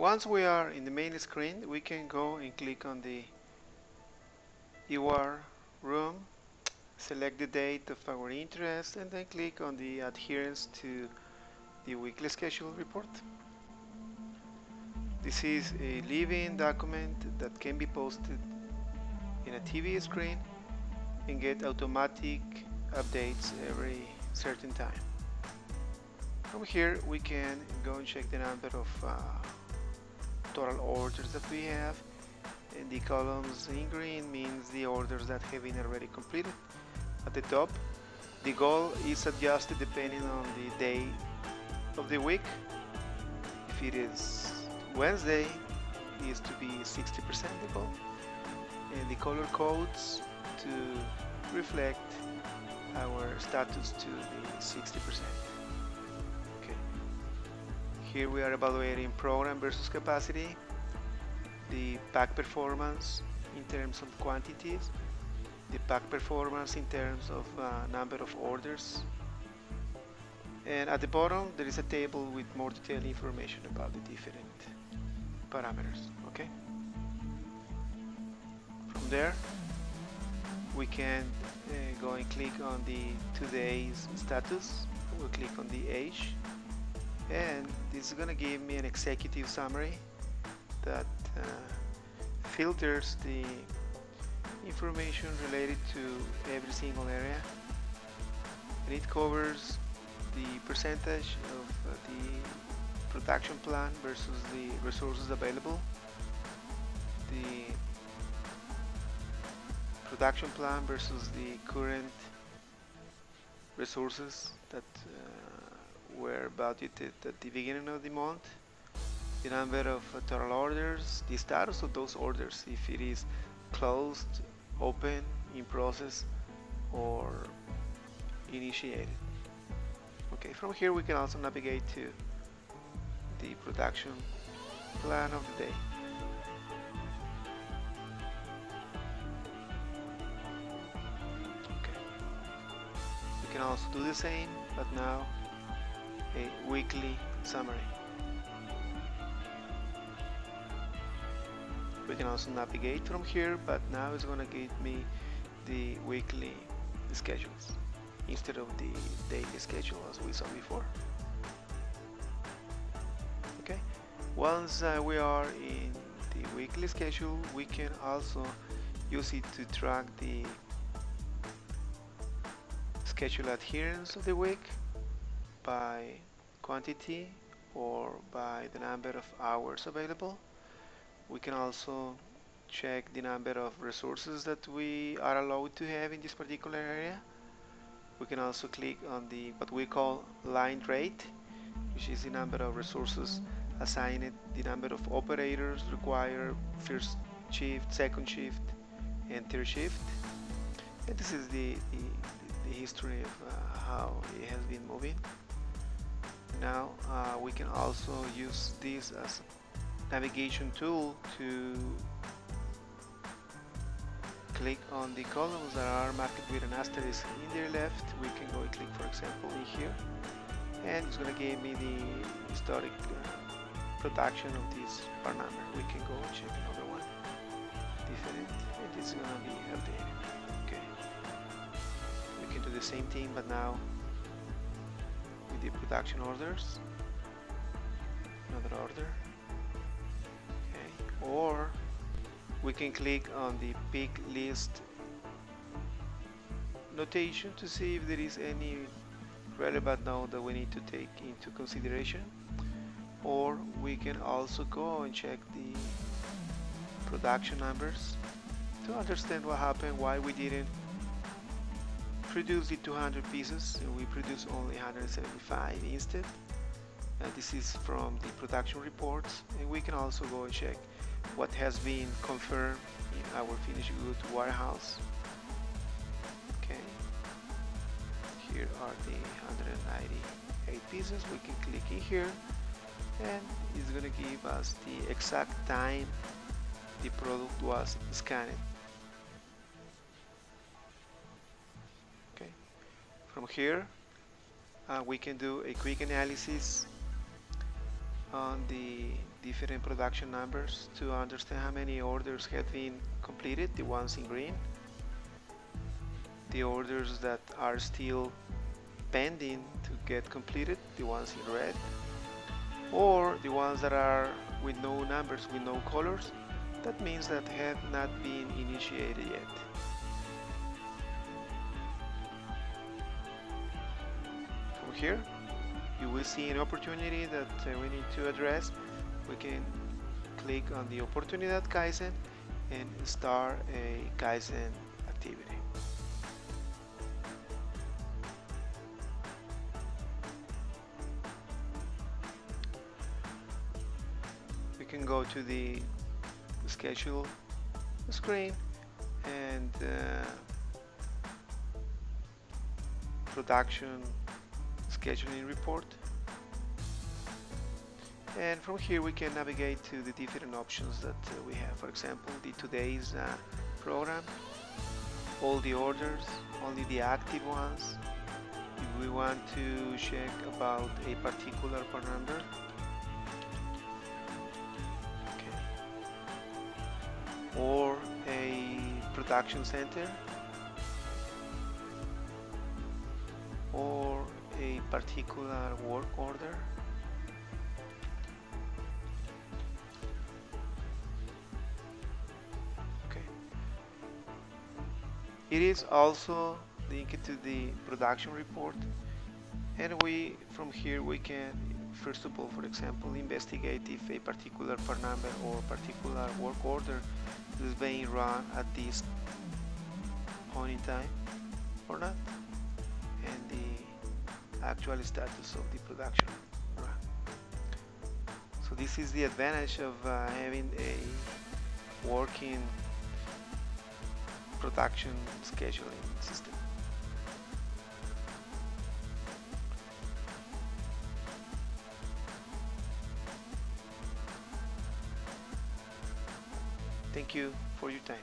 Once we are in the main screen, we can go and click on the EWAR room, select the date of our interest, and then click on the adherence to the weekly schedule report. This is a living document that can be posted in a TV screen and get automatic updates every certain time. From here we can go and check the number of total orders that we have, and the columns in green means the orders that have been already completed. At the top, the goal is adjusted depending on the day of the week. If it is Wednesday, it is to be 60% the goal, and the color codes to reflect our status to the 60%. Okay. Here we are evaluating program versus capacity, the pack performance in terms of quantities, the pack performance in terms of number of orders, and at the bottom there is a table with more detailed information about the different parameters. Okay. From there we can go and click on the today's status. We'll click on the age, and this is going to give me an executive summary that filters the information related to every single area, and it covers the percentage of the production plan versus the resources available, the production plan versus the current resources that were budgeted at the beginning of the month, the number of total orders, the status of those orders, if it is closed, open, in process, or initiated. Okay, from here we can also navigate to the production plan of the day. Okay, we can also do the same, but now a weekly summary. We can also navigate from here, but now it's going to give me the weekly schedules instead of the daily schedule as we saw before. Okay, once we are in the weekly schedule, we can also use it to track the schedule adherence of the week by quantity or by the number of hours available. We can also check the number of resources that we are allowed to have in this particular area. We can also click on the what we call line rate, which is the number of resources assigned, the number of operators required, first shift, second shift, and third shift. And this is the history of how it has been moving. Now we can also use this as navigation tool to click on the columns that are marked with an asterisk in their left. We can go and click, for example, in here, and it's going to give me the historic production of this part number. We can go and check another one different, and it's going to be updated. Okay, we can do the same thing, but now with the production orders, another order. Or we can click on the pick list notation to see if there is any relevant node that we need to take into consideration. Or we can also go and check the production numbers to understand what happened, why we didn't produce the 200 pieces and we produced only 175 instead. This is from the production reports, and we can also go and check what has been confirmed in our finished goods warehouse. Okay, here are the 198 pieces. We can click in here, and it's going to give us the exact time the product was scanned. Okay, from here we can do a quick analysis on the different production numbers to understand how many orders have been completed, the ones in green, the orders that are still pending to get completed, the ones in red, or the ones that are with no numbers, with no colors. That means that have not been initiated yet. From here, you will see an opportunity that we need to address. We can click on the Oportunidad Kaizen and start a Kaizen activity. We can go to the schedule screen and production scheduling report, and from here we can navigate to the different options that we have. For example, the today's program, all the orders, only the active ones. If we want to check about a particular part number, or a production center, or a particular work order. Okay. It is also linked to the production report, and from here we can, first of all, for example, investigate if a particular part number or particular work order is being run at this point in time or not, and the actual status of the production run. So this is the advantage of having a working production scheduling system. Thank you for your time.